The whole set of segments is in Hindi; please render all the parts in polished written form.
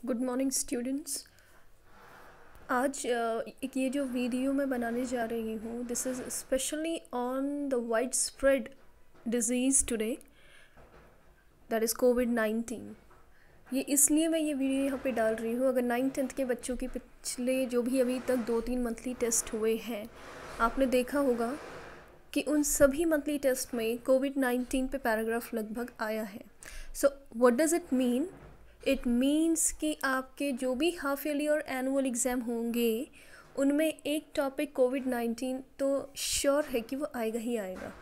Good morning students. आज एक ये जो वीडियो मैं बनाने जा रही हूँ, this is specially on the wide spread disease today, that is कोविड-19। ये इसलिए मैं ये वीडियो यहाँ पे डाल रही हूँ, अगर 9th-10th के बच्चों के पिछले जो भी अभी तक 2-3 मंथली टेस्ट हुए हैं, आपने देखा होगा कि उन सभी मंथली टेस्ट में कोविड-19 पे पैराग्राफ लगभग आया है। So what does it mean? It means कि आपके जो भी हाफ ईयरली और एनुअल एग्ज़ाम होंगे उनमें एक टॉपिक कोविड-19 तो श्योर है कि वो आएगा ही आएगा,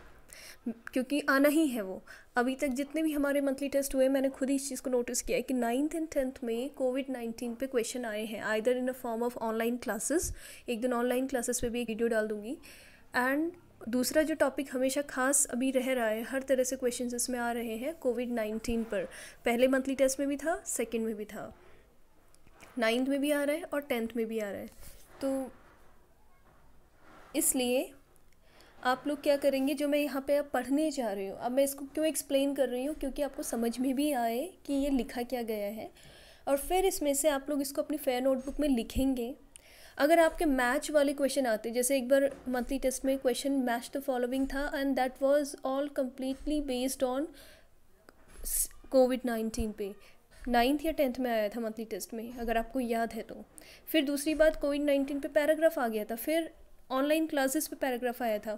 क्योंकि आना ही है वो। अभी तक जितने भी हमारे मंथली टेस्ट हुए, मैंने खुद ही इस चीज़ को नोटिस किया है कि 9th एंड 10th में कोविड-19 पे क्वेश्चन आए हैं, either in a form of online classes. एक दिन ऑनलाइन क्लासेस पे भी एक वीडियो डाल दूँगी। एंड दूसरा जो टॉपिक हमेशा खास अभी रह रहा है, हर तरह से क्वेश्चंस इसमें आ रहे हैं कोविड-19 पर। पहले मंथली टेस्ट में भी था, सेकंड में भी था, 9th में भी आ रहा है और 10th में भी आ रहा है। तो इसलिए आप लोग क्या करेंगे, जो मैं यहाँ पे अब पढ़ने जा रही हूँ, अब मैं इसको क्यों एक्सप्लेन कर रही हूँ, क्योंकि आपको समझ में भी आए कि ये लिखा क्या गया है, और फिर इसमें से आप लोग इसको अपनी फेयर नोटबुक में लिखेंगे। अगर आपके मैच वाले क्वेश्चन आते, जैसे एक बार मंथली टेस्ट में क्वेश्चन मैच द फॉलोइंग था and that was all completely based on कोविड-19 पे, 9th या 10th में आया था मंथली टेस्ट में, अगर आपको याद है तो। फिर दूसरी बात, कोविड-19 पे पैराग्राफ आ गया था, फिर ऑनलाइन क्लासेस पे पैराग्राफ आया था।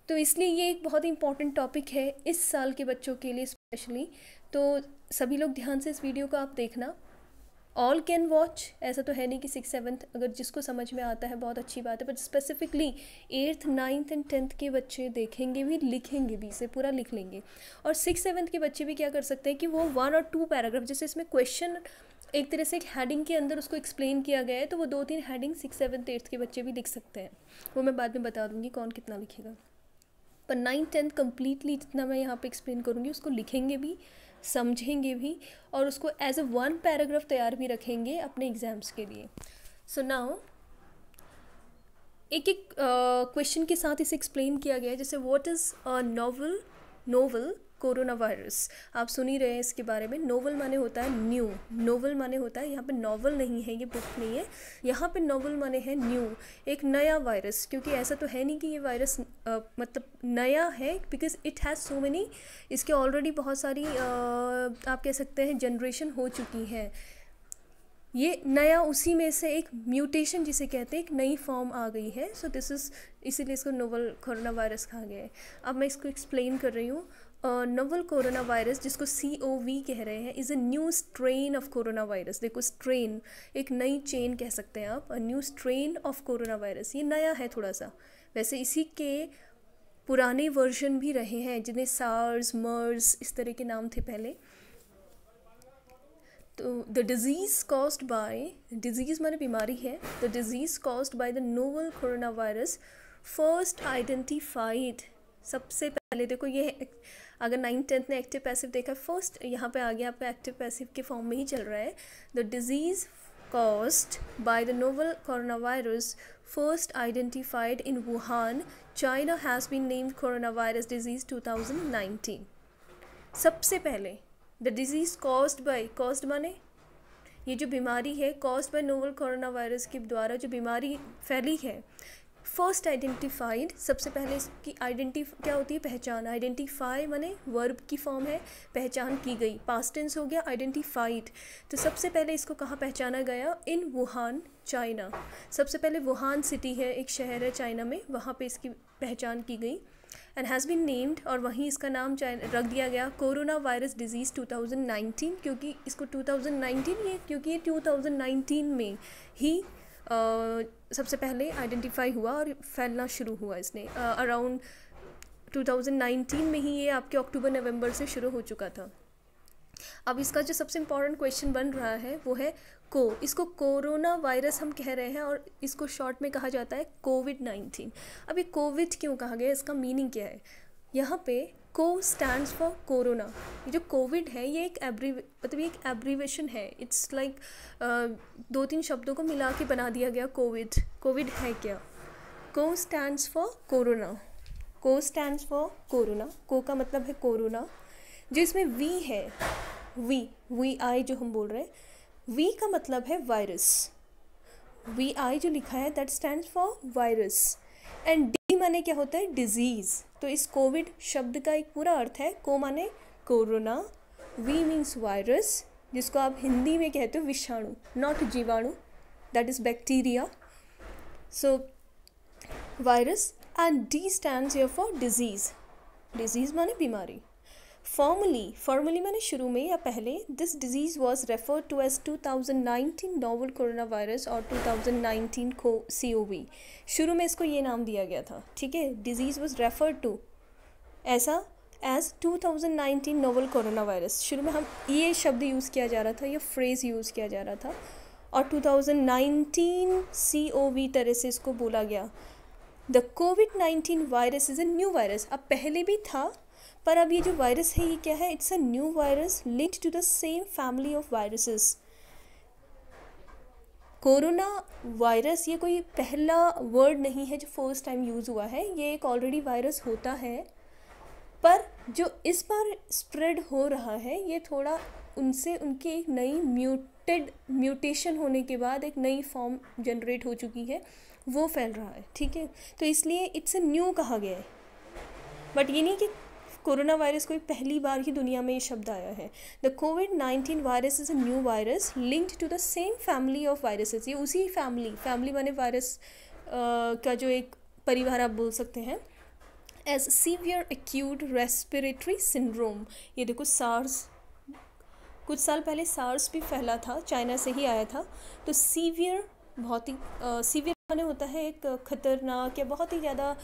तो इसलिए ये एक बहुत ही इंपॉर्टेंट टॉपिक है इस साल के बच्चों के लिए स्पेशली। तो सभी लोग ध्यान से इस वीडियो को आप देखना। ऑल कैन वॉच, ऐसा तो है नहीं कि 6th-7th, अगर जिसको समझ में आता है बहुत अच्छी बात है, but specifically 8th 9th and 10th के बच्चे देखेंगे भी, लिखेंगे भी, इसे पूरा लिख लेंगे। और 6th-7th के बच्चे भी क्या कर सकते हैं कि वो 1 और 2 पैराग्राफ, जैसे इसमें क्वेश्चन एक तरह से एक हेडिंग के अंदर उसको एक्सप्लेन किया गया है, तो वो 2-3 हेडिंग 6th-7th 8th के बच्चे भी लिख सकते हैं। वो मैं बाद में बता दूँगी कौन कितना लिखेगा। पर 9th-10th कम्प्लीटली जितना मैं यहाँ पे एक्सप्लेन करूँगी उसको लिखेंगे भी, समझेंगे भी, और उसको एज अ 1 पैराग्राफ तैयार भी रखेंगे अपने एग्ज़ाम्स के लिए। सो नाउ एक एक क्वेश्चन के साथ इसे एक्सप्लेन किया गया है। जैसे what is a novel corona virus, आप सुन ही रहे हैं इसके बारे में। नोवल माने होता है न्यू, नोवल माने होता है, यहाँ पे नॉवल नहीं है, ये बुक नहीं है, यहाँ पे नोवल माने है न्यू, एक नया वायरस। क्योंकि ऐसा तो है नहीं कि ये वायरस मतलब नया है, because it has so many, इसके ऑलरेडी बहुत सारी आप कह सकते हैं जनरेशन हो चुकी है। ये नया उसी में से एक म्यूटेशन जिसे कहते हैं, एक नई फॉर्म आ गई है। सो दिस इज़, इसीलिए इसको नोवल कोरोना वायरस कहा गया है। अब मैं इसको एक्सप्लेन कर रही हूँ। नोवल कोरोना वायरस, जिसको COV कह रहे हैं, is a new strain of corona virus. देखो स्ट्रेन, एक नई चेन कह सकते हैं आप, a new strain of corona virus. ये नया है थोड़ा सा, वैसे इसी के पुराने वर्जन भी रहे हैं जिन्हें सार्स, मर्स, इस तरह के नाम थे पहले। तो the disease caused bye, disease माने बीमारी है, the disease caused by the novel corona virus first identified, सबसे पहले देखो ये, अगर 9th-10th ने एक्टिव पैसिव देखा, फर्स्ट यहाँ पे आ गया, आपका एक्टिव पैसिव के फॉर्म में ही चल रहा है। The disease caused by the novel corona virus first identified in Wuhan, China has been named corona virus disease 2019। सबसे पहले the disease caused by, caused माने ये जो बीमारी है, caused by novel corona virus के द्वारा जो बीमारी फैली है, फर्स्ट आइडेंटिफाइड, सबसे पहले इसकी क्या होती है, पहचान। आइडेंटिफाई माने वर्ब की फॉर्म है, पहचान की गई, पास्ट टेंस हो गया, आइडेंटिफाइड। तो सबसे पहले इसको कहाँ पहचाना गया, इन वुहान, चाइना। सबसे पहले वुहान सिटी है, एक शहर है चाइना में, वहाँ पे इसकी पहचान की गई। एंड हैज़ बीन नेम्ड, और वहीं इसका नाम रख दिया गया कोरोना वायरस डिजीज़ 2019, क्योंकि इसको 2019 ये, क्योंकि ये 2019 में ही सबसे पहले आइडेंटिफाई हुआ और फैलना शुरू हुआ। इसने अराउंड 2019 में ही ये आपके अक्टूबर-नवंबर से शुरू हो चुका था। अब इसका जो सबसे इम्पॉर्टेंट क्वेश्चन बन रहा है वो है इसको कोरोना वायरस हम कह रहे हैं और इसको शॉर्ट में कहा जाता है कोविड-19। अब ये कोविड क्यों कहा गया, इसका मीनिंग क्या है? यहाँ पे को स्टैंड्स फॉर कोरोना। ये जो कोविड है ये एक मतलब ये एक एब्रीवेशन है, इट्स लाइक 2-3 शब्दों को मिला के बना दिया गया कोविड। कोविड है क्या? को स्टैंड्स फॉर कोरोना, को स्टैंड्स फॉर कोरोना, को का मतलब है कोरोना, जो इसमें वी है, वी आई जो हम बोल रहे हैं, वी का मतलब है वायरस, वी आई जो लिखा है that stands for virus, and D माने क्या होता है, डिजीज़। तो इस कोविड शब्द का एक पूरा अर्थ है, को माने कोरोना, वी मीन्स वायरस, जिसको आप हिंदी में कहते हो विषाणु, नॉट जीवाणु, that is bacteria, so virus, and D stands here for disease, disease माने बीमारी। फॉर्मली माने शुरू में या पहले, this disease was referred to as 2019 novel corona virus और 2019 COV। शुरू में इसको ये नाम दिया गया था, ठीक है, डिजीज़ वॉज रेफर्ड टू ऐसा एज 2019 नोवल कोरोना वायरस। शुरू में हम ये शब्द यूज़ किया जा रहा था, ये फ्रेज़ यूज़ किया जा रहा था, और 2019 COV तरह से इसको बोला गया। The COVID-19 virus is a new virus, अब पहले भी था पर अब ये जो वायरस है ये क्या है, it's a new virus linked to the same family of viruses. Corona virus ये कोई पहला वर्ड नहीं है जो फर्स्ट टाइम यूज़ हुआ है, ये एक ऑलरेडी वायरस होता है, पर जो इस बार स्प्रेड हो रहा है ये थोड़ा उनसे उनकी एक नई म्यूटेशन होने के बाद एक नई फॉर्म जनरेट हो चुकी है, वो फैल रहा है, ठीक है, तो इसलिए इट्स अ न्यू कहा गया है। बट ये नहीं कि कोरोना वायरस कोई पहली बार ही दुनिया में ये शब्द आया है। The COVID-19 virus is a new virus linked to the same family of viruses, ये उसी फैमिली माने वायरस का जो एक परिवार आप बोल सकते हैं, as severe acute respiratory syndrome. ये देखो सार्स, कुछ साल पहले सार्स भी फैला था, चाइना से ही आया था, तो सीवियर बहुत ही सीवियर माने होता है एक खतरनाक या बहुत ही ज़्यादा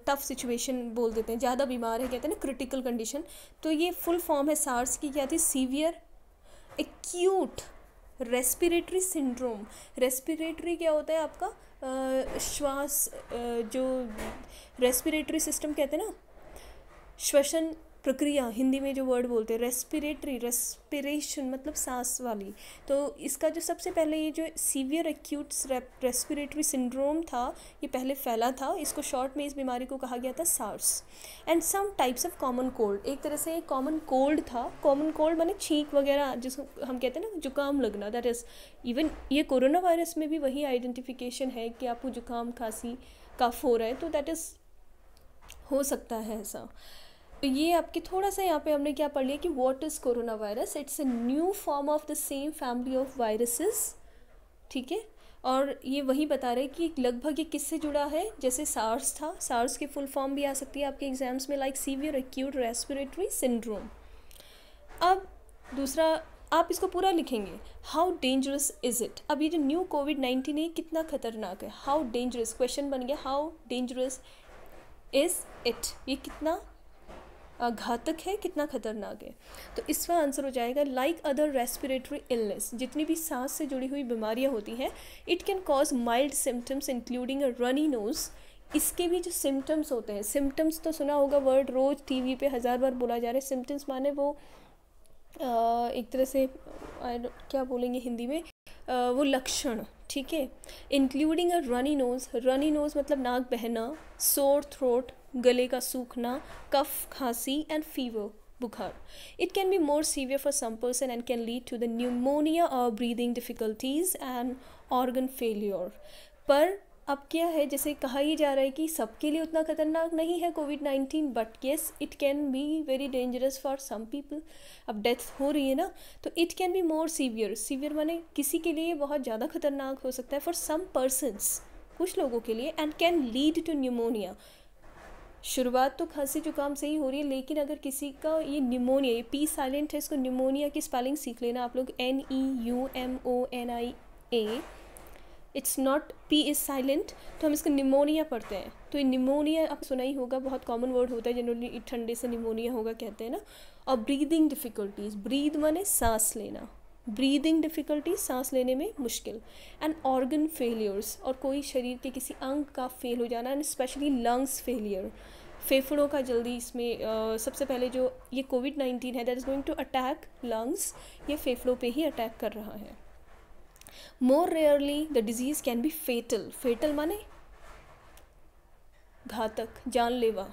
टफ सिचुएशन बोल देते हैं, ज़्यादा बीमार है कहते हैं ना, क्रिटिकल कंडीशन, तो ये फुल फॉर्म है सार्स की, क्या थी, severe acute respiratory syndrome. Respiratory क्या होता है आपका श्वास, जो रेस्पिरेटरी सिस्टम कहते हैं ना, श्वसन प्रक्रिया, हिंदी में जो वर्ड बोलते हैं रेस्पिरेशन मतलब सांस वाली, तो इसका जो सबसे पहले ये जो सीवियर एक्यूट रेस्पिरेटरी सिंड्रोम था ये पहले फैला था, इसको शॉर्ट में इस बीमारी को कहा गया था SARS. And some types of common cold, एक तरह से कॉमन कोल्ड था, कॉमन कोल्ड माने छींक वगैरह जिसको हम कहते हैं ना जुकाम लगना, दैट इज़ इवन ये कोरोना वायरस में भी वही आइडेंटिफिकेशन है कि आपको जुकाम खांसी कफ हो रहा है, तो दैट इज़ हो सकता है ऐसा। तो ये आपके थोड़ा सा यहाँ पे हमने क्या पढ़ लिया कि what is corona virus, it's a new form of the same family of viruses, ठीक है, और ये वही बता रहे कि लगभग ये किससे जुड़ा है, जैसे सार्स था, सार्स की फुल फॉर्म भी आ सकती है आपके एग्जाम्स में, like severe acute respiratory syndrome. अब दूसरा आप इसको पूरा लिखेंगे, हाउ डेंजरस इज़ इट। अब ये जो न्यू COVID-19 है कितना खतरनाक है, हाउ डेंजरस, क्वेश्चन बन गया, हाउ डेंजरस इज़ इट, ये कितना घातक है, कितना खतरनाक है, तो इसका आंसर हो जाएगा लाइक अदर रेस्पिरेटरी इलनेस, जितनी भी सांस से जुड़ी हुई बीमारियां होती हैं, it can cause mild symptoms including a runny nose. इसके भी जो सिम्टम्स होते हैं, सिम्टम्स तो सुना होगा वर्ड, रोज़ टीवी पे 1000 बार बोला जा रहा है, सिम्टम्स माने वो एक तरह से क्या बोलेंगे हिंदी में, वो लक्षण, ठीक है, इंक्लूडिंग अ रनी नोज़ मतलब नाक बहना, सोर थ्रोट गले का सूखना, कफ खांसी एंड फीवर बुखार। It can be more severe for some person and can lead to the pneumonia और breathing difficulties and organ failure. पर अब क्या है, जैसे कहा ही जा रहा है कि सबके लिए उतना खतरनाक नहीं है COVID-19, but yes it can be very dangerous for some people. अब डेथ हो रही है ना, तो it can be more severe माने किसी के लिए बहुत ज़्यादा खतरनाक हो सकता है, फॉर सम पर्सनस कुछ लोगों के लिए, and can lead to pneumonia. शुरुआत तो खांसी जुकाम से ही हो रही है, लेकिन अगर किसी का ये निमोनिया, ये पी साइलेंट है, इसको निमोनिया की स्पेलिंग सीख लेना आप लोग, NEUMONIA, it's not, P is silent, तो हम इसको निमोनिया पढ़ते हैं। तो ये निमोनिया आप सुना ही होगा, बहुत कॉमन वर्ड होता है, जनरली ठंडे से निमोनिया होगा कहते हैं ना। और ब्रीदिंग डिफ़िकल्टीज़, ब्रीद माने सांस लेना, ब्रीदिंग डिफ़िकल्टी सांस लेने में मुश्किल, एंड ऑर्गन फेलियर्स, और कोई शरीर के किसी अंग का फेल हो जाना, एंड स्पेशली लंग्स फेलियर, फेफड़ों का जल्दी इसमें सबसे पहले जो ये COVID-19 है that is going to attack lungs, ये फेफड़ों पे ही अटैक कर रहा है। More rarely the disease can be fatal माने घातक, जानलेवा,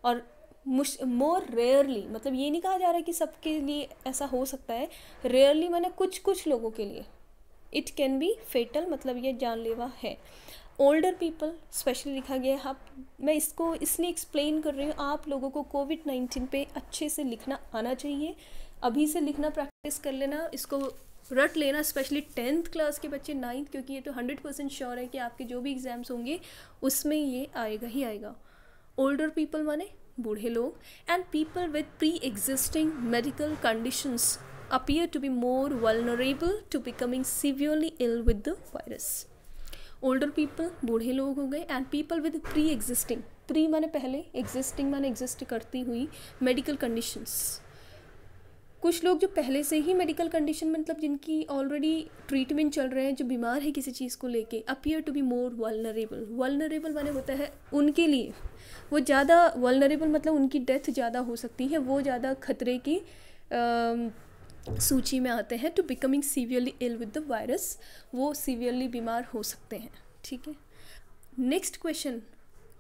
और मोर रेयरली, मतलब ये नहीं कहा जा रहा कि सबके लिए ऐसा हो सकता है, रेयरली माने कुछ कुछ लोगों के लिए इट कैन बी फेटल, मतलब ये जानलेवा है। ओल्डर पीपल स्पेशली लिखा गया है। आप, मैं इसको इसलिए एक्सप्लेन कर रही हूँ, आप लोगों को कोविड-19 पे अच्छे से लिखना आना चाहिए, अभी से लिखना प्रैक्टिस कर लेना, इसको रट लेना, स्पेशली 10th क्लास के बच्चे, 9th, क्योंकि ये तो 100% श्योर है कि आपके जो भी एग्ज़ाम्स होंगे उसमें ये आएगा ही आएगा। ओल्डर पीपल माने बूढ़े लोग, and people with pre existing medical conditions appear to be more vulnerable to becoming severely ill with the virus. Older people बूढ़े लोग हो गए, and people with pre-existing, pre माने पहले, existing माने exist करती हुई मेडिकल कंडीशंस, कुछ लोग जो पहले से ही मेडिकल कंडीशन, मतलब जिनकी ऑलरेडी ट्रीटमेंट चल रहे हैं, जो बीमार है किसी चीज़ को लेके, appear to be more vulnerable. Vulnerable माने होता है उनके लिए वो ज़्यादा वल्नरेबल, मतलब उनकी डेथ ज़्यादा हो सकती है, वो ज़्यादा खतरे की सूची में आते हैं। To becoming severely ill with the virus, वो सीवियरली बीमार हो सकते हैं। ठीक है, नेक्स्ट क्वेश्चन,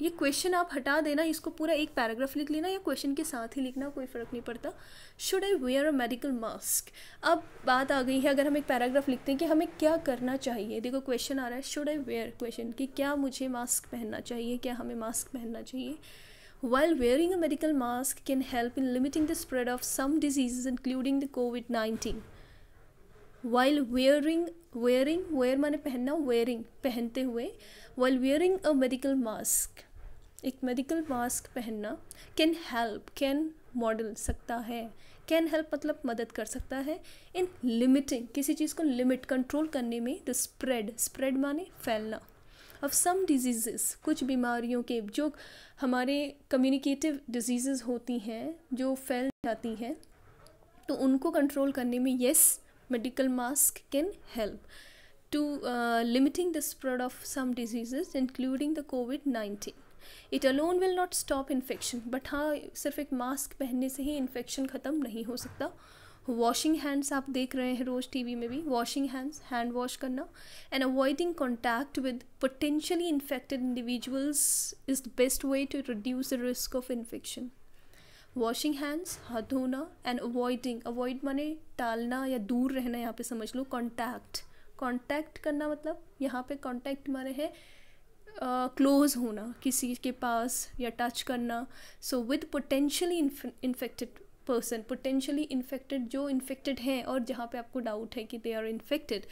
ये क्वेश्चन आप हटा देना, इसको पूरा एक पैराग्राफ लिख लेना या क्वेश्चन के साथ ही लिखना, कोई फ़र्क नहीं पड़ता। Should I wear a medical mask, अब बात आ गई है, अगर हम एक पैराग्राफ लिखते हैं कि हमें क्या करना चाहिए, देखो क्वेश्चन आ रहा है शुड आई वेयर, क्वेश्चन कि क्या मुझे मास्क पहनना चाहिए, क्या हमें मास्क पहनना चाहिए। While wearing a medical mask can help in limiting the spread of some diseases including the COVID-19. While wear माने पहनना, wearing पहनते हुए, while wearing a medical mask, एक मेडिकल मास्क पहनना, can help, can मॉडल सकता है, can help मतलब मदद कर सकता है, in limiting किसी चीज़ को लिमिट कंट्रोल करने में, the spread माने फैलना, of some diseases कुछ बीमारियों के, जो हमारे कम्युनिकेटिव डिजीज़ होती हैं जो फैल जाती हैं, तो उनको कंट्रोल करने में yes medical mask can help to limiting the spread of some disease including the कोविड-19। It alone will not stop infection, but हाँ सिर्फ एक मास्क पहनने से ही इन्फेक्शन ख़त्म नहीं हो सकता। वॉशिंग हैंड्स आप देख रहे हैं रोज़ टीवी में भी, वॉशिंग हैंड्स, हैंड वॉश करना, and avoiding contact with potentially infected individuals is the best way to reduce the risk of infection. Washing hands, हाथ धोना, एंड अवॉइडिंग, अवॉइड माने टालना या दूर रहना, यहाँ पे समझ लो। कॉन्टैक्ट करना मतलब यहाँ पे कॉन्टैक्ट माने है क्लोज होना किसी के पास या टच करना। So with potentially infected person, potentially infected जो इन्फेक्टेड हैं और जहाँ पे आपको डाउट है कि they are infected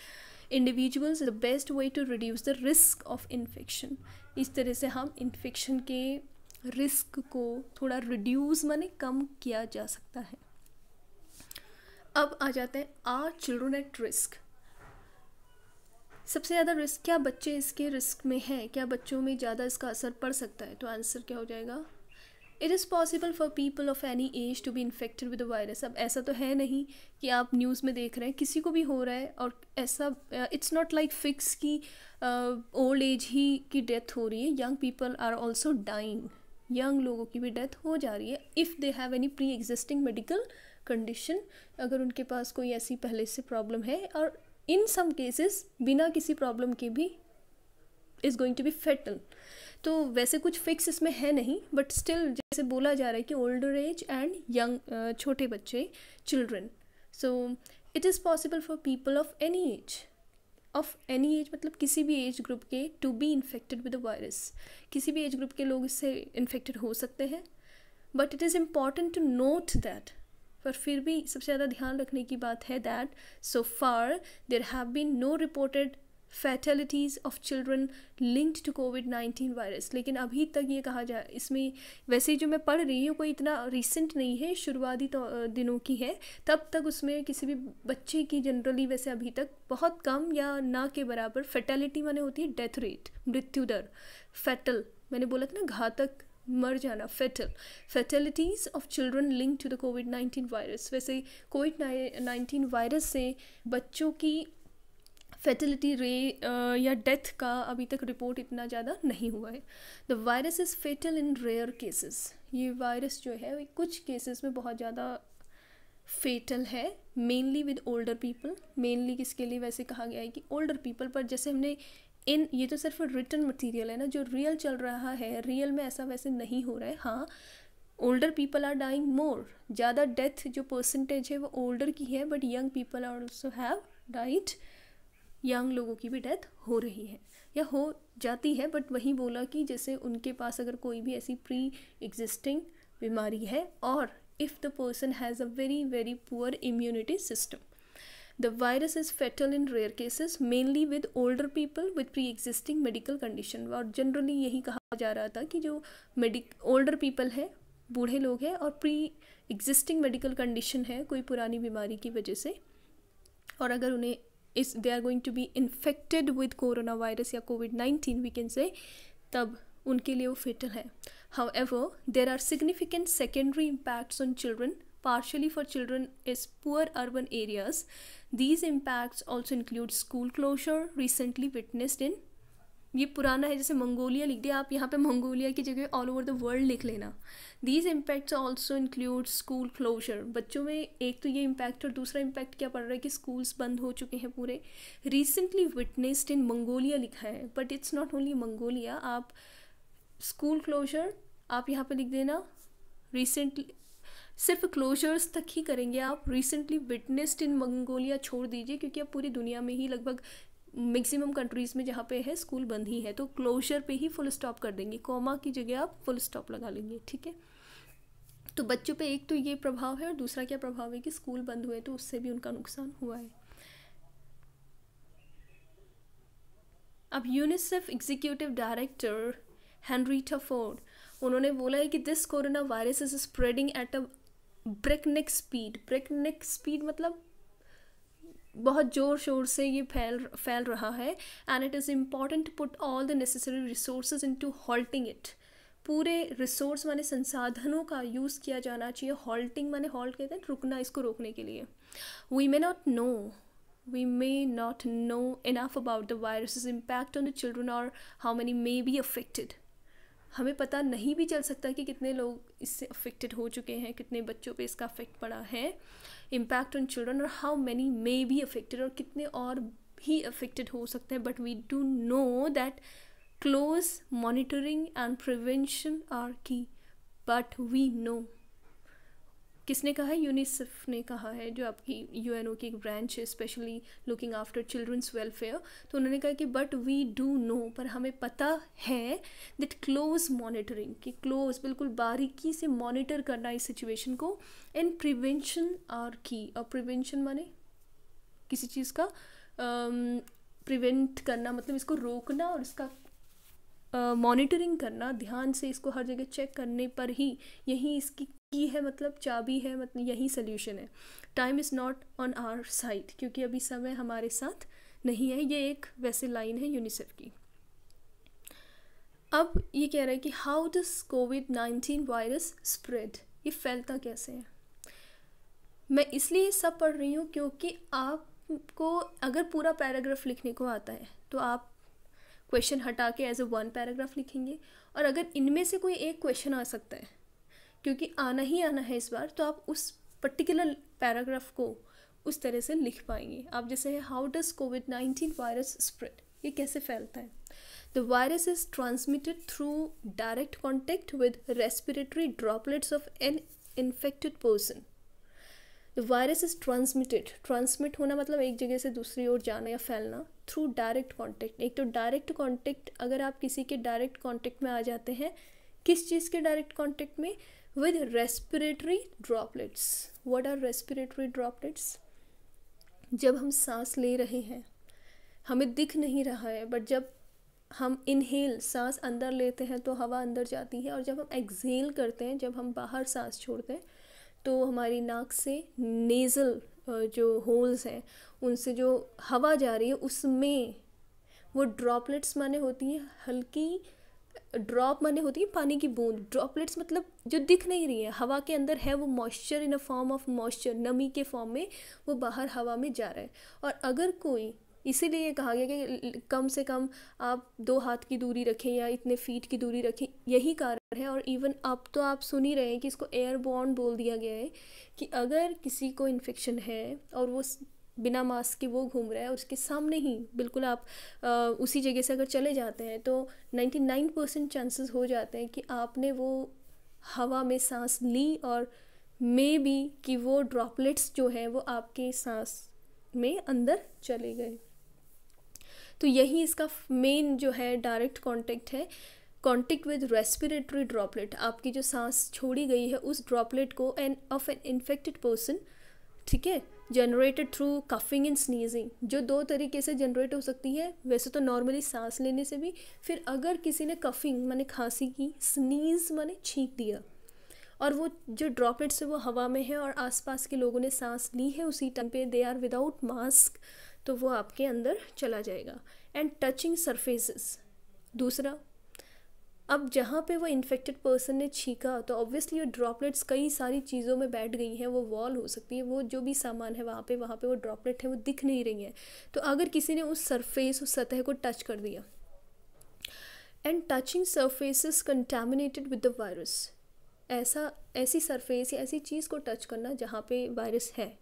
individuals, the best way to reduce the risk of infection. इस तरह से हम इन्फेक्शन के रिस्क को थोड़ा रिड्यूस माने कम किया जा सकता है। अब आ जाते हैं आर चिल्ड्रन एट रिस्क। सबसे ज़्यादा रिस्क, क्या बच्चे इसके रिस्क में हैं, क्या बच्चों में ज़्यादा इसका असर पड़ सकता है, तो आंसर क्या हो जाएगा, it is possible for people of any age to be infected with the virus. अब ऐसा तो है नहीं कि आप न्यूज़ में देख रहे हैं किसी को भी हो रहा है, और ऐसा इट्स नॉट लाइक फिक्स कि ओल्ड एज ही की डेथ हो रही है, young people are also dying, young लोगों की भी डेथ हो जा रही है if they have any pre existing medical condition, अगर उनके पास कोई ऐसी पहले से प्रॉब्लम है, और इन सम केसेस बिना किसी प्रॉब्लम के भी is going to be fatal. तो वैसे कुछ फिक्स इसमें है नहीं, बट स्टिल जैसे बोला जा रहा है कि ओल्डर एज एंड यंग, छोटे बच्चे, children. So it is possible for people of any age मतलब किसी भी एज ग्रुप के, to be infected with the virus, किसी भी एज ग्रुप के लोग इससे इन्फेक्टेड हो सकते हैं। But it is important to note that, पर फिर भी सबसे ज़्यादा ध्यान रखने की बात है that so far there have been no reported fatalities of children linked to कोविड-19 वायरस। लेकिन अभी तक ये कहा जाए, इसमें वैसे जो मैं पढ़ रही हूँ कोई इतना रिसेंट नहीं है, शुरुआती दिनों की है, तब तक उसमें किसी भी बच्चे की जनरली वैसे अभी तक बहुत कम या ना के बराबर, फैटेलिटी माने होती है डेथ रेट, मृत्यु दर, फैटल मैंने बोला था ना घातक, मर जाना, fatalities of children link to the कोविड-19 वायरस। वैसे कोविड-19 वायरस से बच्चों की फैटिलिटी या डेथ का अभी तक रिपोर्ट इतना ज़्यादा नहीं हुआ है। The virus is fatal in rare cases, ये वायरस जो है कुछ केसेस में बहुत ज़्यादा फेटल है, mainly with older people. Mainly किसके लिए वैसे कहा गया है कि ओल्डर पीपल, पर जैसे हमने ये तो सिर्फ रिटन मटेरियल है ना, जो रियल चल रहा है, रियल में ऐसा वैसे नहीं हो रहा है। हाँ, ओल्डर पीपल आर डाइंग मोर, ज़्यादा डेथ जो परसेंटेज है वो ओल्डर की है, but young people also have died, young लोगों की भी डेथ हो रही है या हो जाती है। बट वही बोला कि जैसे उनके पास अगर कोई भी ऐसी प्री एग्जिस्टिंग बीमारी है और if the person has a very very poor immunity system, the virus is fatal in rare cases mainly with older people with pre existing medical condition. और जनरली यही कहा जा रहा था कि जो ओल्डर पीपल है, बूढ़े लोग हैं और प्री एग्जिस्टिंग मेडिकल कंडीशन है कोई पुरानी बीमारी की वजह से, और अगर उन्हें इस they are going to be infected with corona virus या कोविड-19 वी कैन से, तब उनके लिए वो फेटल है। However there are significant secondary impacts on children, partially for children is poor urban areas. These impacts also include school closure recently witnessed in, ये पुराना है जैसे मंगोलिया लिख दिया, आप यहाँ पे मंगोलिया की जगह ऑल ओवर द वर्ल्ड लिख लेना। These impacts also include school closure, बच्चों में एक तो ये इम्पैक्ट और दूसरा इम्पैक्ट क्या पड़ रहा है कि स्कूल्स बंद हो चुके हैं पूरे। रिसेंटली विटनेस्ड इन मंगोलिया लिखा है, but it's not only Mongolia, आप स्कूल क्लोजर आप यहाँ पे लिख देना, रिसेंटली सिर्फ क्लोजर्स तक ही करेंगे आप, रिसेंटली विटनेस्ड इन मंगोलिया छोड़ दीजिए, क्योंकि अब पूरी दुनिया में ही लगभग मैक्सिमम कंट्रीज़ में जहाँ पे है स्कूल बंद ही है, तो क्लोजर पे ही फुल स्टॉप कर देंगे, कॉमा की जगह आप फुल स्टॉप लगा लेंगे, ठीक है। तो बच्चों पे एक तो ये प्रभाव है और दूसरा क्या प्रभाव है कि स्कूल बंद हुए तो उससे भी उनका नुकसान हुआ है। अब UNICEF executive director Henrietta Ford, उन्होंने बोला है कि this corona virus is spreading at a breakneck speed. Breakneck speed मतलब बहुत ज़ोर शोर से ये फैल रहा है, and it is important to put all the necessary resources into halting it. पूरे रिसोर्स माने संसाधनों का यूज़ किया जाना चाहिए। हॉल्टिंग माने हॉल्ट कहते हैं रुकना, इसको रोकने के लिए। We may not know enough about the virus's impact on the children और how many may be affected. हमें पता नहीं भी चल सकता कि कितने लोग इससे अफेक्टेड हो चुके हैं, कितने बच्चों पे इसका अफेक्ट पड़ा है, इम्पैक्ट ऑन चिल्ड्रन, और how many may be affected, और कितने और भी अफेक्टेड हो सकते हैं। But we do know that close monitoring and prevention are key, but we know. किसने कहा है? यूनिसेफ ने कहा है, जो आपकी यूएनओ की एक ब्रांच है specially looking after children's welfare. तो उन्होंने कहा कि बट वी डू नो, पर हमें पता है दैट क्लोज मॉनिटरिंग, कि क्लोज बिल्कुल बारीकी से मॉनिटर करना इस सिचुएशन को, एंड प्रिवेंशन आर की। और प्रिवेंशन माने किसी चीज़ का प्रिवेंट करना, मतलब इसको रोकना, और इसका मॉनिटरिंग करना, ध्यान से इसको हर जगह चेक करने पर ही, यही इसकी की है, मतलब चाबी है, मतलब यही सोल्यूशन है। Time is not on our side, क्योंकि अभी समय हमारे साथ नहीं है। ये एक वैसे लाइन है यूनिसेफ की। अब ये कह रहा है कि how this covid virus spread, ये फैलता कैसे है। मैं इसलिए सब पढ़ रही हूँ क्योंकि आपको अगर पूरा पैराग्राफ लिखने को आता है तो आप क्वेश्चन हटा के एज ए वन पैराग्राफ लिखेंगे, और अगर इनमें से कोई एक क्वेश्चन आ सकता है, क्योंकि आना ही आना है इस बार, तो आप उस पर्टिकुलर पैराग्राफ को उस तरह से लिख पाएंगे। आप जैसे है how does covid virus spread, ये कैसे फैलता है। The virus is transmitted through direct contact with respiratory droplets of an infected person. The virus is transmitted, transmit होना मतलब एक जगह से दूसरी ओर जाना या फैलना, थ्रू डायरेक्ट कॉन्टेक्ट। एक तो डायरेक्ट कॉन्टेक्ट, अगर आप किसी के डायरेक्ट कॉन्टेक्ट में आ जाते हैं, किस चीज़ के डायरेक्ट कॉन्टेक्ट में, with respiratory droplets. What are respiratory droplets? जब हम सांस ले रहे हैं, हमें दिख नहीं रहा है, बट जब हम इनहेल सांस अंदर लेते हैं तो हवा अंदर जाती है, और जब हम एक्सहेल करते हैं, जब हम बाहर सांस छोड़ते हैं, तो हमारी नाक से नेज़ल जो होल्स हैं उनसे जो हवा जा रही है उसमें वो ड्रॉपलेट्स माने होती हैं हल्की, ड्रॉप माने होती है पानी की बूंद, ड्रॉपलेट्स मतलब जो दिख नहीं रही है, हवा के अंदर है, वो moisture in a form of moisture, नमी के फॉर्म में वो बाहर हवा में जा रहा है। और अगर कोई, इसीलिए ये कहा गया कि कम से कम आप 2 हाथ की दूरी रखें या इतने फीट की दूरी रखें, यही कारण है। और इवन अब तो आप सुन ही रहे हैं कि इसको एयरबॉर्न बोल दिया गया है, कि अगर किसी को इन्फेक्शन है और वो बिना मास्क के वो घूम रहा है, उसके सामने ही बिल्कुल आप उसी जगह से अगर चले जाते हैं, तो 99% चांसेस हो जाते हैं कि आपने वो हवा में सांस ली और मे बी कि वो ड्रॉपलेट्स जो है वो आपके सांस में अंदर चले गए। तो यही इसका मेन जो है डायरेक्ट कांटेक्ट है, कांटेक्ट विद रेस्पिरेटरी ड्रॉपलेट। आपकी जो सांस छोड़ी गई है उस ड्रॉपलेट को ऑफ एन इन्फेक्टेड पर्सन, ठीक है, generated through coughing and sneezing, जो दो तरीके से जनरेट हो सकती है वैसे तो, नॉर्मली सांस लेने से भी, फिर अगर किसी ने कफिंग माने खांसी की, स्नीज माने छींक दिया और वो जो ड्रॉपलेट्स है वो हवा में है और आसपास के लोगों ने सांस ली है उसी टाइम पे, दे आर विदाउट मास्क, तो वो आपके अंदर चला जाएगा। एंड टचिंग सरफेसेस, दूसरा, अब जहाँ पे वो इन्फेक्टेड पर्सन ने छींका तो ऑब्वियसली वो ड्रॉपलेट्स कई सारी चीज़ों में बैठ गई हैं, वो वॉल हो सकती है, वो जो भी सामान है वहाँ पे वो ड्रॉपलेट है वो दिख नहीं रही है। तो अगर किसी ने उस सरफेस, उस सतह को टच कर दिया, and touching surfaces contaminated with the virus, ऐसी सरफेस या ऐसी चीज़ को टच करना जहाँ पे वायरस है।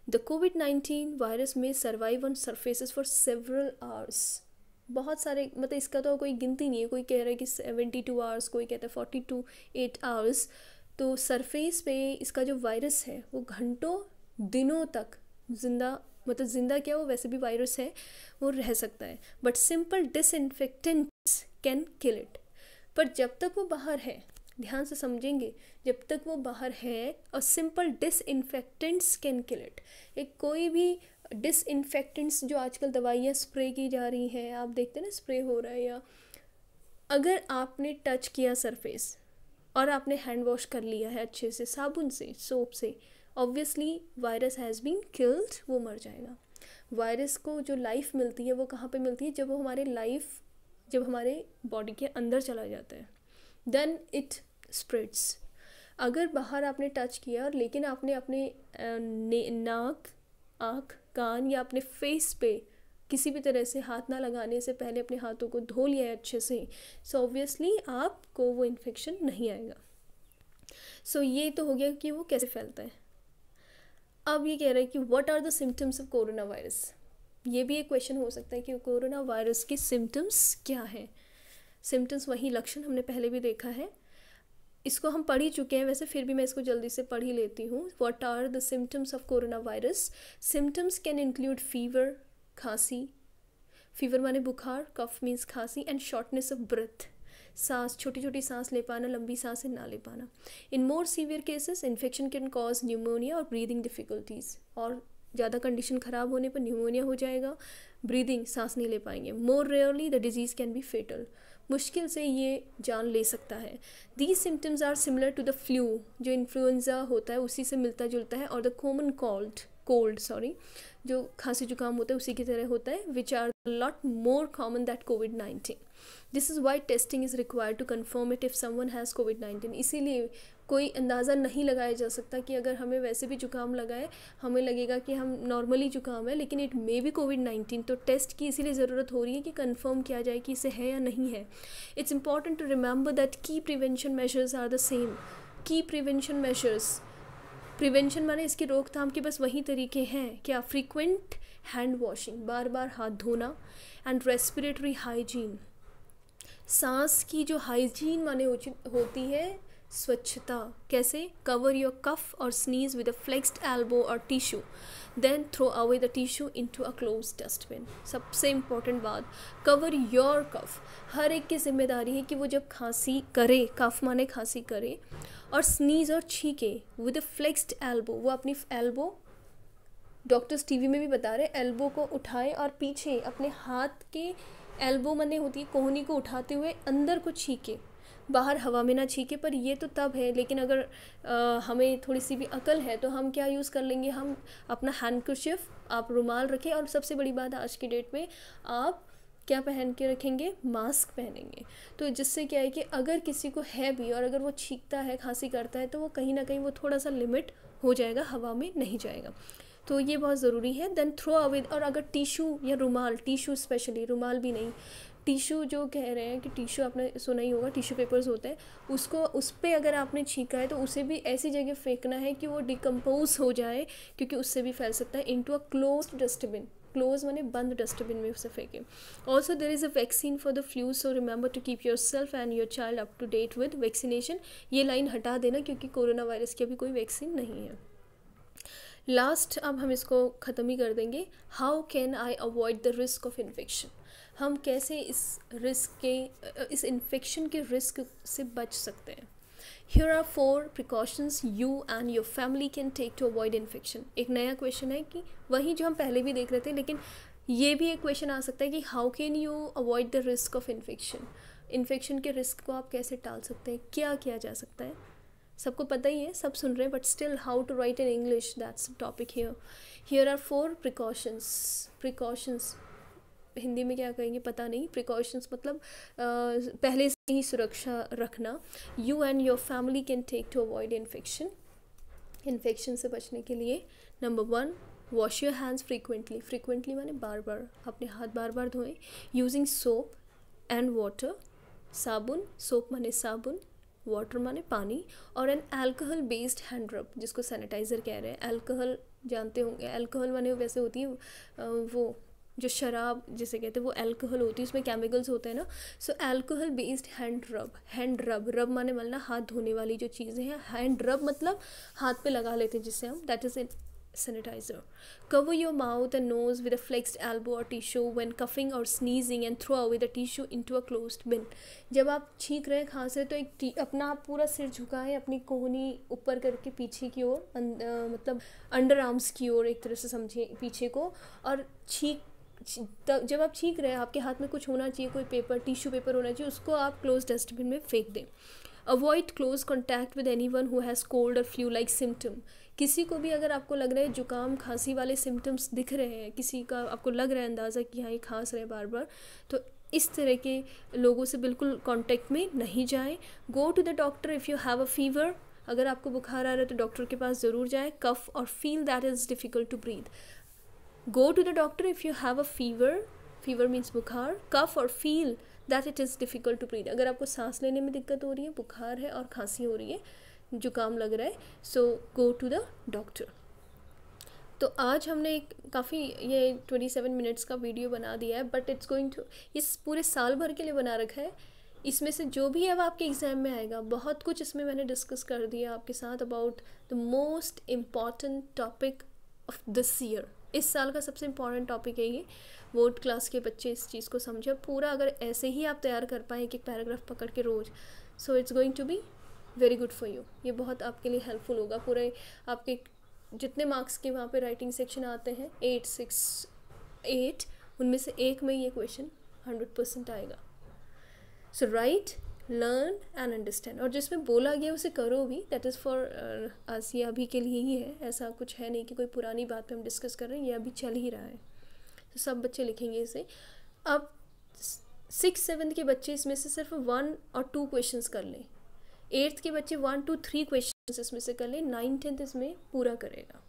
द कोविड-19 वायरस में survive on surfaces for several hours, बहुत सारे, मतलब इसका तो कोई गिनती नहीं है, कोई कह रहा है कि 72 आवर्स, कोई कहता है 48 आवर्स। तो सरफेस पे इसका जो वायरस है वो घंटों दिनों तक जिंदा, मतलब जिंदा क्या, वो वैसे भी वायरस है, वो रह सकता है, but simple disinfectants can kill it. पर जब तक वो बाहर है, ध्यान से समझेंगे, जब तक वो बाहर है और simple disinfectants can kill it, एक कोई भी डिसइंफेक्टेंट्स जो आजकल दवाइयाँ स्प्रे की जा रही हैं, आप देखते हैं ना स्प्रे हो रहा है, या अगर आपने टच किया सरफेस और आपने हैंड वॉश कर लिया है अच्छे से साबुन से, सोप से, obviously virus has been killed, वो मर जाएगा। वायरस को जो लाइफ मिलती है वो कहाँ पे मिलती है, जब वो जब हमारे बॉडी के अंदर चला जाता है, देन इट स्प्रेड्स। अगर बाहर आपने टच किया और लेकिन आपने अपने नाक, आँख, कान या अपने फेस पे किसी भी तरह से हाथ ना लगाने से पहले अपने हाथों को धो लिया है अच्छे से, सो ऑब्वियसली आपको वो इन्फेक्शन नहीं आएगा। सो ये तो हो गया कि वो कैसे फैलता है। अब ये कह रहा है कि what are the symptoms of corona virus, ये भी एक क्वेश्चन हो सकता है कि कोरोना वायरस के सिम्टम्स क्या हैं। सिम्टम्स वही लक्षण हमने पहले भी देखा है, इसको हम पढ़ ही चुके हैं वैसे, फिर भी मैं इसको जल्दी से पढ़ ही लेती हूँ। What are the symptoms of corona virus. Symptoms can include fever, खांसी, फीवर माने बुखार, कफ मीन्स खांसी, एंड शॉर्टनेस ऑफ ब्रेथ, सांस, छोटी छोटी सांस ले पाना, लंबी सांसें ना ले पाना। In more severe cases infection can cause pneumonia और ब्रीदिंग डिफ़िकल्टीज़, और ज़्यादा कंडीशन ख़राब होने पर न्यूमोनिया हो जाएगा, ब्रीदिंग, सांस नहीं ले पाएंगे। More rarely the disease can be fatal, मुश्किल से ये जान ले सकता है। These symptoms are similar to the flu, जो इन्फ्लुएंजा होता है उसी से मिलता जुलता है, और द कॉमन कोल्ड जो खांसी जुकाम होता है उसी की तरह होता है, which are lot more common that covid. This is why testing is required to confirm it if someone has कोविड-19। इसीलिए कोई अंदाज़ा नहीं लगाया जा सकता कि अगर हमें वैसे भी जुकाम लगा है, हमें लगेगा कि हम नॉर्मली जुकाम है लेकिन इट मे बी कोविड-19, तो टेस्ट की इसीलिए ज़रूरत हो रही है कि कंफर्म किया जाए कि इसे है या नहीं है। It's important to remember that key prevention measures are the same. Key prevention measures, prevention माने इसकी रोकथाम के बस वही तरीके हैं क्या, फ्रीक्वेंट हैंड वॉशिंग, बार बार हाथ धोना, एंड रेस्पिरेटरी हाइजीन, सांस की जो हाइजीन माने होती है स्वच्छता। कैसे, कवर योर कफ और sneeze with a flexed elbow और tissue, then throw away the tissue into a closed dustbin. सबसे इम्पॉर्टेंट बात, कवर योर कफ, हर एक की जिम्मेदारी है कि वो जब खांसी करे, कफ माने खांसी करे, और स्नीज और छींके विद अ फ्लेक्स्ड एल्बो, वो अपनी एल्बो, डॉक्टर्स टीवी में भी बता रहे, एल्बो को उठाए और पीछे अपने हाथ के, एल्बो मने होती है कोहनी को उठाते हुए अंदर को छींके, बाहर हवा में ना छींके। पर ये तो तब है, लेकिन अगर हमें थोड़ी सी भी अकल है तो हम क्या यूज़ कर लेंगे, हम अपना हैंडकरशिफ, आप रुमाल रखें, और सबसे बड़ी बात आज की डेट में आप क्या पहन के रखेंगे, मास्क पहनेंगे। तो जिससे क्या है कि अगर किसी को है भी और अगर वो छींकता है, खांसी करता है, तो वो कहीं ना कहीं वो थोड़ा सा लिमिट हो जाएगा, हवा में नहीं जाएगा। तो ये बहुत ज़रूरी है। देन थ्रो अवे, और अगर टिशू या रुमाल, टिशू स्पेशली, रुमाल भी नहीं, टिशू जो कह रहे हैं कि टिशू आपने सुना ही होगा, टिशू पेपर्स होते हैं, उसको, उस पर अगर आपने छींका है तो उसे भी ऐसी जगह फेंकना है कि वो डिकम्पोज हो जाए, क्योंकि उससे भी फैल सकता है, into a closed dustbin. Close माने बंद डस्टबिन में उसे फेंकें. Also there is a vaccine for the flu, so remember to keep yourself and your child up to date with vaccination. ये लाइन हटा देना क्योंकि कोरोना वायरस की अभी कोई वैक्सीन नहीं है. लास्ट अब हम इसको ख़त्म ही कर देंगे. How can I avoid the risk of infection. हम कैसे इस इन्फेक्शन के रिस्क से बच सकते हैं. Here are 4 precautions you and your family can take to avoid infection. एक नया क्वेश्चन है कि वही जो हम पहले भी देख रहे थे, लेकिन ये भी एक क्वेश्चन आ सकता है कि how can you avoid the risk of infection. Infection के रिस्क को आप कैसे टाल सकते हैं, क्या किया जा सकता है. सबको पता ही है, सब सुन रहे हैं, but still how to write in English, that's topic here. Here are 4 precautions. Hindi में क्या कहेंगे पता नहीं. प्रिकॉशंस मतलब पहले से ही सुरक्षा रखना. You and your family can take to avoid infection से बचने के लिए. Number 1, wash your hands frequently माने बार बार अपने हाथ बार बार धोएं. Using soap and water. साबुन, सोप माने साबुन, वाटर माने पानी, और एन अल्कोहल बेस्ड हैंड रब जिसको सैनिटाइज़र कह रहे हैं. अल्कोहल जानते होंगे, अल्कोहल माने वैसे होती है वो जो शराब जिसे कहते हैं वो अल्कोहल होती है, उसमें केमिकल्स होते हैं ना. सो अल्कोहल बेस्ड हैंड रब माने मलना हाथ धोने वाली जो चीज़ें हैं. हैंड रब मतलब हाथ पे लगा लेते हैं जिससे हम, that is sanitizer. Cover your mouth and nose with a flexed elbow or tissue when coughing or sneezing and throw away the tissue into a closed bin. जब आप छींक रहे हैं, खांस रहे, तो एक अपना आप पूरा सिर झुकाएं, अपनी कोहनी ऊपर करके पीछे की ओर, मतलब अंडर आर्म्स की ओर एक तरह से समझिए पीछे को. और जब आप छींक रहे हैं आपके हाथ में कुछ होना चाहिए, कोई पेपर, टिश्यू पेपर होना चाहिए, उसको आप क्लोज डस्टबिन में फेंक दें. Avoid close contact with anyone who has cold और फ्लू लाइक सिम्टम. किसी को भी अगर आपको लग रहा है जुकाम खांसी वाले सिम्टम्स दिख रहे हैं, किसी का आपको लग रहा है अंदाज़ा कि हाँ ये खांस रहे हैं बार बार, तो इस तरह के लोगों से बिल्कुल कांटेक्ट में नहीं जाएं. Go to the doctor if you have a fever. अगर आपको बुखार आ रहा है तो डॉक्टर के पास ज़रूर जाएं. कफ और feel that is difficult to breathe. Go to the doctor if you have a fever. Fever means बुखार. Cough or feel that it is difficult to breathe. अगर आपको सांस लेने में दिक्कत हो रही है, बुखार है और खांसी हो रही है, जुकाम लग रहा है, so go to the doctor. तो आज हमने एक काफ़ी ये 27 मिनट्स का वीडियो बना दिया है, बट इट्स गोइंग टू, इस पूरे साल भर के लिए बना रखा है. इसमें से जो भी अब आपके एग्ज़ाम में आएगा, बहुत कुछ इसमें मैंने डिस्कस कर दिया आपके साथ about the most important topic of this year. इस साल का सबसे इम्पॉर्टेंट टॉपिक है ये. बोर्ड क्लास के बच्चे इस चीज़ को समझे, और पूरा अगर ऐसे ही आप तैयार कर पाएँ एक एक पैराग्राफ पकड़ के रोज़, so it's going to be very good for you. ये बहुत आपके लिए हेल्पफुल होगा. पूरे आपके जितने मार्क्स के वहाँ पे राइटिंग सेक्शन आते हैं 8, 6, 8, उनमें से एक में ये क्वेश्चन 100% आएगा. सो राइट, लर्न एंड अंडरस्टैंड. और जिसमें बोला गया उसे करो भी. That is for us. ये अभी के लिए ही है, ऐसा कुछ है नहीं कि कोई पुरानी बात पे हम डिस्कस कर रहे हैं, ये अभी चल ही रहा है. तो सब बच्चे लिखेंगे इसे. अब 6, 7 के बच्चे इसमें से सिर्फ 1 और 2 क्वेश्चंस कर लें. 8th के बच्चे 1, 2, 3 क्वेश्चंस इसमें से कर लें. 9, 10th इसमें पूरा करेगा.